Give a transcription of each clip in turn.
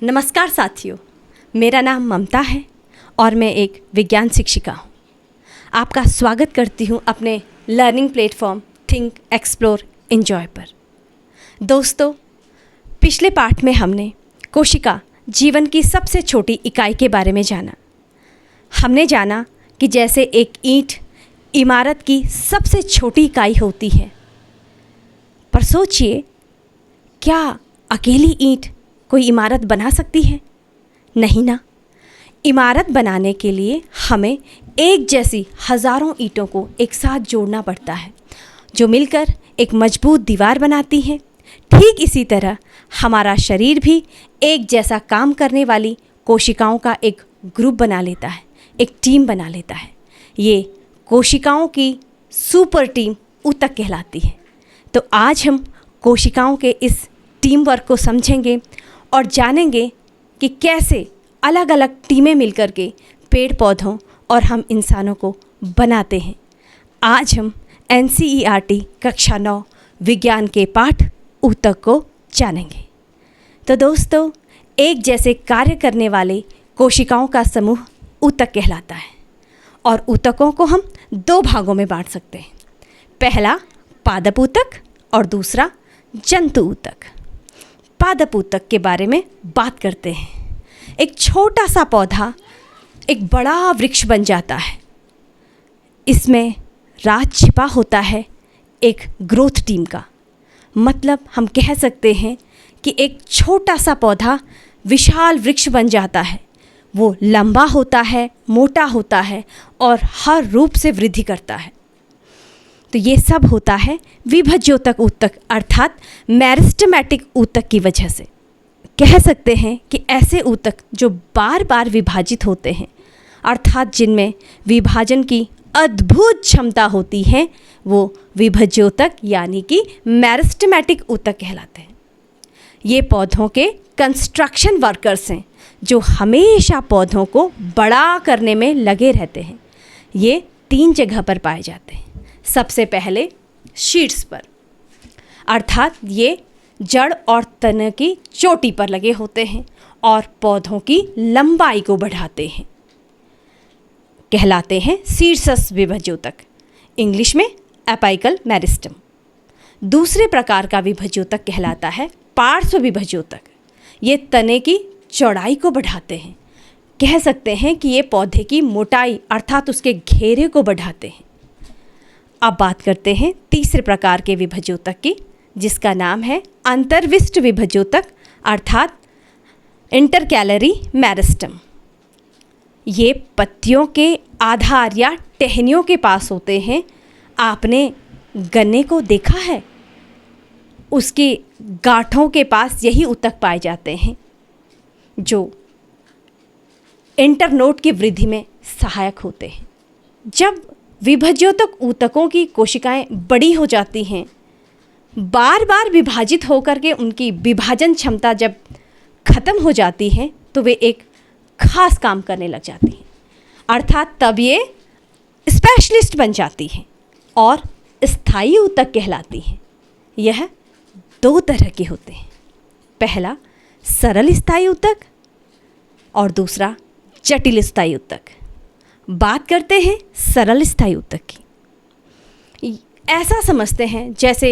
नमस्कार साथियों, मेरा नाम ममता है और मैं एक विज्ञान शिक्षिका हूँ। आपका स्वागत करती हूँ अपने learning platform think explore enjoy पर। दोस्तों, पिछले पाठ में हमने कोशिका जीवन की सबसे छोटी इकाई के बारे में जाना। हमने जाना कि जैसे एक ईंट इमारत की सबसे छोटी इकाई होती है, पर सोचिए, क्या अकेली ईंट कोई इमारत बना सकती है? नहीं ना। इमारत बनाने के लिए हमें एक जैसी हज़ारों ईंटों को एक साथ जोड़ना पड़ता है, जो मिलकर एक मजबूत दीवार बनाती हैं। ठीक इसी तरह हमारा शरीर भी एक जैसा काम करने वाली कोशिकाओं का एक ग्रुप बना लेता है, एक टीम बना लेता है। ये कोशिकाओं की सुपर टीम ऊतक कहलाती है। तो आज हम कोशिकाओं के इस टीम वर्क को समझेंगे और जानेंगे कि कैसे अलग अलग टीमें मिलकर के पेड़ पौधों और हम इंसानों को बनाते हैं। आज हम NCERT कक्षा 9 विज्ञान के पाठ ऊतक को जानेंगे। तो दोस्तों, एक जैसे कार्य करने वाले कोशिकाओं का समूह ऊतक कहलाता है और ऊतकों को हम 2 भागों में बांट सकते हैं। पहला पादप ऊतक और दूसरा जंतु ऊतक। पादप ऊतक के बारे में बात करते हैं। एक छोटा सा पौधा एक बड़ा वृक्ष बन जाता है। इसमें राज छिपा होता है एक ग्रोथ टीम का। मतलब हम कह सकते हैं कि एक छोटा सा पौधा विशाल वृक्ष बन जाता है। वो लंबा होता है, मोटा होता है और हर रूप से वृद्धि करता है। तो ये सब होता है विभज्योतक ऊतक अर्थात मेरिस्टेमेटिक ऊतक की वजह से। कह सकते हैं कि ऐसे ऊतक जो बार बार विभाजित होते हैं, अर्थात जिनमें विभाजन की अद्भुत क्षमता होती है, वो विभज्योतक यानी कि मेरिस्टेमेटिक ऊतक कहलाते हैं। ये पौधों के कंस्ट्रक्शन वर्कर्स हैं जो हमेशा पौधों को बड़ा करने में लगे रहते हैं। ये 3 जगह पर पाए जाते हैं। सबसे पहले शीट्स पर, अर्थात ये जड़ और तने की चोटी पर लगे होते हैं और पौधों की लंबाई को बढ़ाते हैं। कहलाते हैं शीर्षस्थ विभज्योतक, इंग्लिश में एपाइकल मेरिस्टम। दूसरे प्रकार का विभज्योतक कहलाता है पार्श्व विभज्योतक। ये तने की चौड़ाई को बढ़ाते हैं। कह सकते हैं कि ये पौधे की मोटाई अर्थात उसके घेरे को बढ़ाते हैं। अब बात करते हैं तीसरे प्रकार के विभज्योतक की, जिसका नाम है अंतर्विष्ट विभज्योतक अर्थात इंटरकैलरी मेरिस्टम। ये पत्तियों के आधार या टहनियों के पास होते हैं। आपने गन्ने को देखा है, उसकी गांठों के पास यही ऊतक पाए जाते हैं जो इंटरनोड की वृद्धि में सहायक होते हैं। जब विभज्योतक ऊतकों की कोशिकाएं बड़ी हो जाती हैं, बार बार विभाजित होकर के उनकी विभाजन क्षमता जब खत्म हो जाती है, तो वे एक खास काम करने लग जाती हैं, अर्थात तब ये स्पेशलिस्ट बन जाती हैं और स्थायी ऊतक कहलाती हैं। यह 2 तरह के होते हैं। पहला सरल स्थायी ऊतक और दूसरा जटिल स्थायी ऊतक। बात करते हैं सरल स्थायी ऊतक की। ऐसा समझते हैं जैसे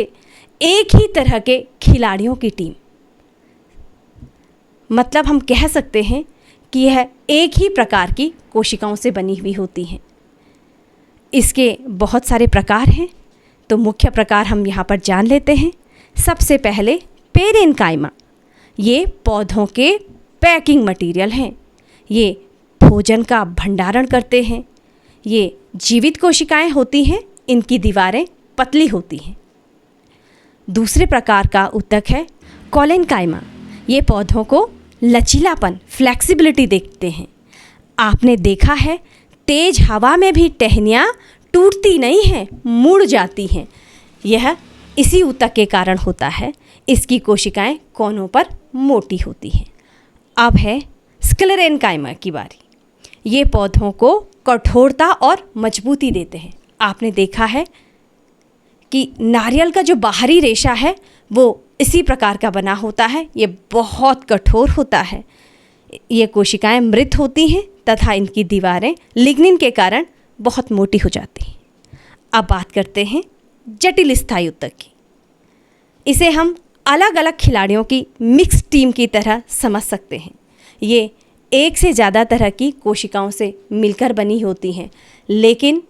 एक ही तरह के खिलाड़ियों की टीम। मतलब हम कह सकते हैं कि यह एक ही प्रकार की कोशिकाओं से बनी हुई होती हैं। इसके बहुत सारे प्रकार हैं, तो मुख्य प्रकार हम यहाँ पर जान लेते हैं। सबसे पहले पेरेनकाइमा। ये पौधों के पैकिंग मटेरियल हैं। ये भोजन का भंडारण करते हैं। ये जीवित कोशिकाएं होती हैं। इनकी दीवारें पतली होती हैं। दूसरे प्रकार का ऊतक है कोलेनकाइमा। ये पौधों को लचीलापन, फ्लेक्सिबिलिटी देते हैं। आपने देखा है तेज हवा में भी टहनियाँ टूटती नहीं हैं, मुड़ जाती हैं। यह इसी ऊतक के कारण होता है। इसकी कोशिकाएं कोनों पर मोटी होती हैं। अब है स्क्लेरेनकाइमा की बारी। ये पौधों को कठोरता और मजबूती देते हैं। आपने देखा है कि नारियल का जो बाहरी रेशा है वो इसी प्रकार का बना होता है। ये बहुत कठोर होता है। ये कोशिकाएं मृत होती हैं तथा इनकी दीवारें लिग्निन के कारण बहुत मोटी हो जाती हैं। अब बात करते हैं जटिल स्थायी ऊतक की। इसे हम अलग अलग खिलाड़ियों की मिक्स टीम की तरह समझ सकते हैं। ये एक से ज़्यादा तरह की कोशिकाओं से मिलकर बनी होती हैं, लेकिन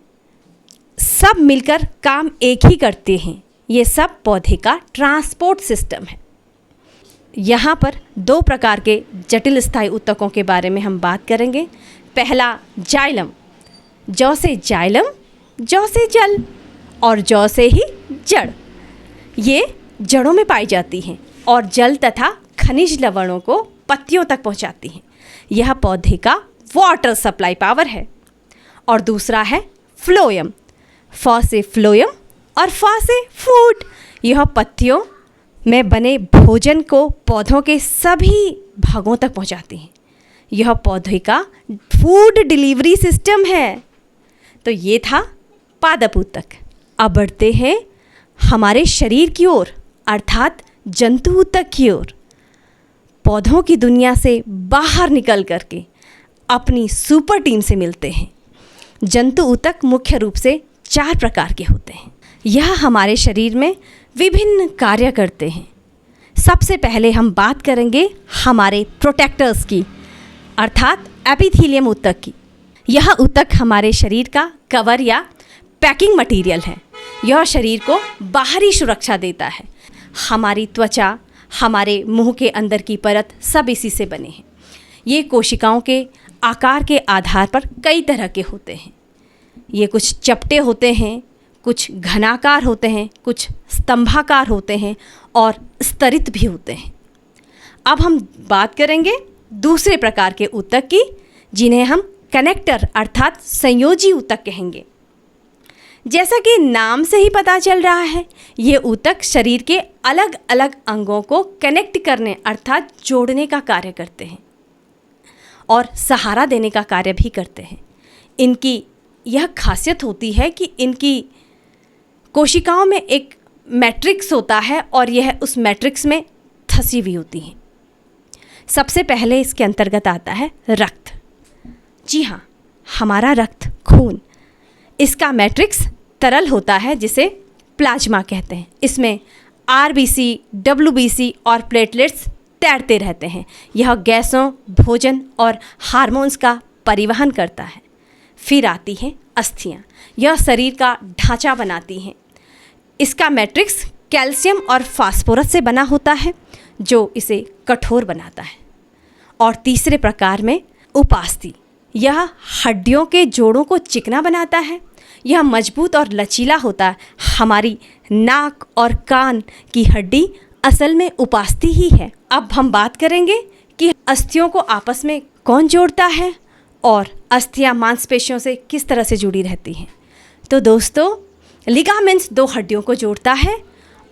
सब मिलकर काम एक ही करते हैं। ये सब पौधे का ट्रांसपोर्ट सिस्टम है। यहाँ पर दो प्रकार के जटिल स्थायी ऊतकों के बारे में हम बात करेंगे। पहला जाइलम, जौ से जाइलम, जौ से जल और जौ से ही जड़। ये जड़ों में पाई जाती हैं और जल तथा खनिज लवणों को पत्तियों तक पहुँचाती हैं। यह पौधे का वाटर सप्लाई पावर है। और दूसरा है फ्लोएम, फ से फ्लोएम और फ से फूड। यह पत्तियों में बने भोजन को पौधों के सभी भागों तक पहुंचाती हैं। यह पौधे का फूड डिलीवरी सिस्टम है। तो ये था पादप ऊतक। अब बढ़ते हैं हमारे शरीर की ओर, अर्थात जंतु ऊतक की ओर। पौधों की दुनिया से बाहर निकल करके अपनी सुपर टीम से मिलते हैं। जंतु ऊतक मुख्य रूप से 4 प्रकार के होते हैं। यह हमारे शरीर में विभिन्न कार्य करते हैं। सबसे पहले हम बात करेंगे हमारे प्रोटेक्टर्स की, अर्थात एपिथेलियम ऊतक की। यह ऊतक हमारे शरीर का कवर या पैकिंग मटेरियल है। यह शरीर को बाहरी सुरक्षा देता है। हमारी त्वचा, हमारे मुंह के अंदर की परत सब इसी से बने हैं। ये कोशिकाओं के आकार के आधार पर कई तरह के होते हैं। ये कुछ चपटे होते हैं, कुछ घनाकार होते हैं, कुछ स्तंभाकार होते हैं और स्तरित भी होते हैं। अब हम बात करेंगे दूसरे प्रकार के ऊतक की, जिन्हें हम कनेक्टर अर्थात संयोजी ऊतक कहेंगे। जैसा कि नाम से ही पता चल रहा है, ये ऊतक शरीर के अलग अलग अंगों को कनेक्ट करने अर्थात जोड़ने का कार्य करते हैं और सहारा देने का कार्य भी करते हैं। इनकी यह खासियत होती है कि इनकी कोशिकाओं में एक मैट्रिक्स होता है और यह उस मैट्रिक्स में धसी हुई होती हैं। सबसे पहले इसके अंतर्गत आता है रक्त। जी हाँ, हमारा रक्त, खून, इसका मैट्रिक्स तरल होता है जिसे प्लाज्मा कहते हैं। इसमें आरबीसी, डब्ल्यूबीसी और प्लेटलेट्स तैरते रहते हैं। यह गैसों, भोजन और हार्मोन्स का परिवहन करता है। फिर आती हैं अस्थियाँ। यह शरीर का ढांचा बनाती हैं। इसका मैट्रिक्स कैल्शियम और फास्फोरस से बना होता है जो इसे कठोर बनाता है। और तीसरे प्रकार में उपास्थि, यह हड्डियों के जोड़ों को चिकना बनाता है। यह मजबूत और लचीला होता है। हमारी नाक और कान की हड्डी असल में उपास्थि ही है। अब हम बात करेंगे कि अस्थियों को आपस में कौन जोड़ता है और अस्थियां मांसपेशियों से किस तरह से जुड़ी रहती हैं। तो दोस्तों, लिगामेंट्स 2 हड्डियों को जोड़ता है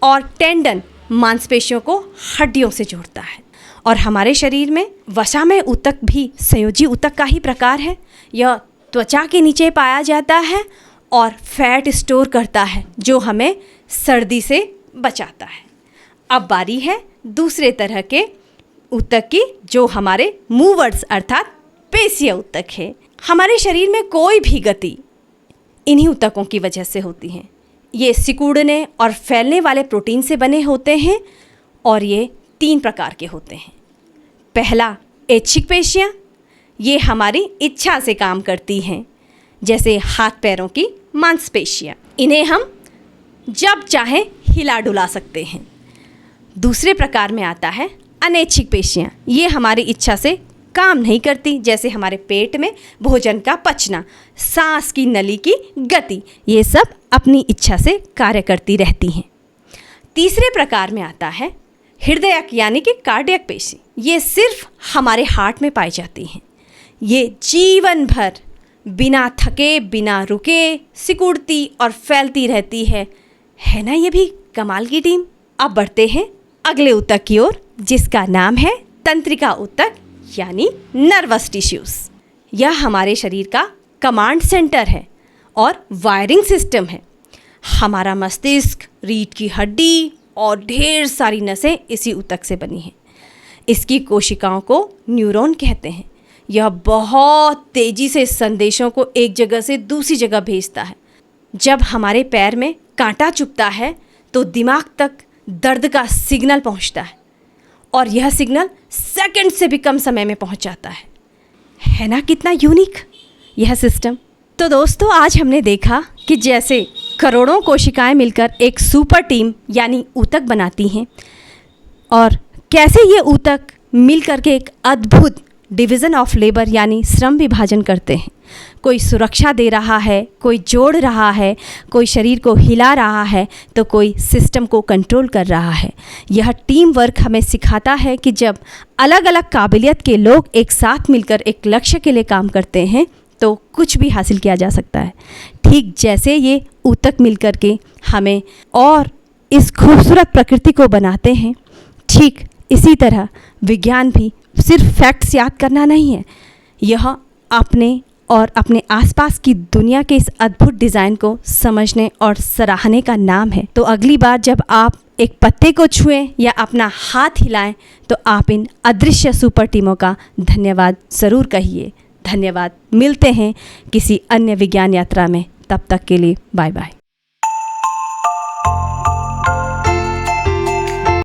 और टेंडन मांसपेशियों को हड्डियों से जोड़ता है। और हमारे शरीर में वसामय ऊतक भी संयोजी ऊतक का ही प्रकार है। यह त्वचा के नीचे पाया जाता है और फैट स्टोर करता है जो हमें सर्दी से बचाता है। अब बारी है दूसरे तरह के ऊतक की, जो हमारे मूवर्स अर्थात पेशीय ऊतक है। हमारे शरीर में कोई भी गति इन्हीं ऊतकों की वजह से होती है। ये सिकुड़ने और फैलने वाले प्रोटीन से बने होते हैं और ये 3 प्रकार के होते हैं। पहला, ऐच्छिक पेशियाँ। ये हमारी इच्छा से काम करती हैं, जैसे हाथ पैरों की मांसपेशियाँ। इन्हें हम जब चाहें हिला डुला सकते हैं। दूसरे प्रकार में आता है अनैच्छिक पेशियाँ। ये हमारी इच्छा से काम नहीं करती, जैसे हमारे पेट में भोजन का पचना, सांस की नली की गति, ये सब अपनी इच्छा से कार्य करती रहती हैं। तीसरे प्रकार में आता है हृदयक यानी कि कार्डियक पेशी। ये सिर्फ हमारे हार्ट में पाई जाती हैं। ये जीवन भर बिना थके, बिना रुके सिकुड़ती और फैलती रहती है ना ये भी कमाल की टीम। अब बढ़ते हैं अगले ऊतक की ओर, जिसका नाम है तंत्रिका ऊतक यानी नर्वस टिश्यूज। यह हमारे शरीर का कमांड सेंटर है और वायरिंग सिस्टम है। हमारा मस्तिष्क, रीढ़ की हड्डी और ढेर सारी नसें इसी ऊतक से बनी हैं। इसकी कोशिकाओं को न्यूरॉन कहते हैं। यह बहुत तेज़ी से संदेशों को एक जगह से दूसरी जगह भेजता है। जब हमारे पैर में कांटा चुभता है तो दिमाग तक दर्द का सिग्नल पहुंचता है और यह सिग्नल सेकंड से भी कम समय में पहुंच जाता है ना कितना यूनिक यह सिस्टम। तो दोस्तों, आज हमने देखा कि जैसे करोड़ों कोशिकाएं मिलकर एक सुपर टीम यानी ऊतक बनाती हैं और कैसे ये ऊतक मिल करके एक अद्भुत डिवीज़न ऑफ लेबर यानी श्रम विभाजन करते हैं। कोई सुरक्षा दे रहा है, कोई जोड़ रहा है, कोई शरीर को हिला रहा है, तो कोई सिस्टम को कंट्रोल कर रहा है। यह टीम वर्क हमें सिखाता है कि जब अलग अलग काबिलियत के लोग एक साथ मिलकर एक लक्ष्य के लिए काम करते हैं तो कुछ भी हासिल किया जा सकता है। ठीक जैसे ये ऊतक मिलकर के हमें और इस खूबसूरत प्रकृति को बनाते हैं, ठीक इसी तरह विज्ञान भी सिर्फ फैक्ट्स याद करना नहीं है, यह अपने और अपने आसपास की दुनिया के इस अद्भुत डिज़ाइन को समझने और सराहने का नाम है। तो अगली बार जब आप एक पत्ते को छुएं या अपना हाथ हिलाएं तो आप इन अदृश्य सुपर टीमों का धन्यवाद ज़रूर कहिए। धन्यवाद। मिलते हैं किसी अन्य विज्ञान यात्रा में, तब तक के लिए बाय बाय।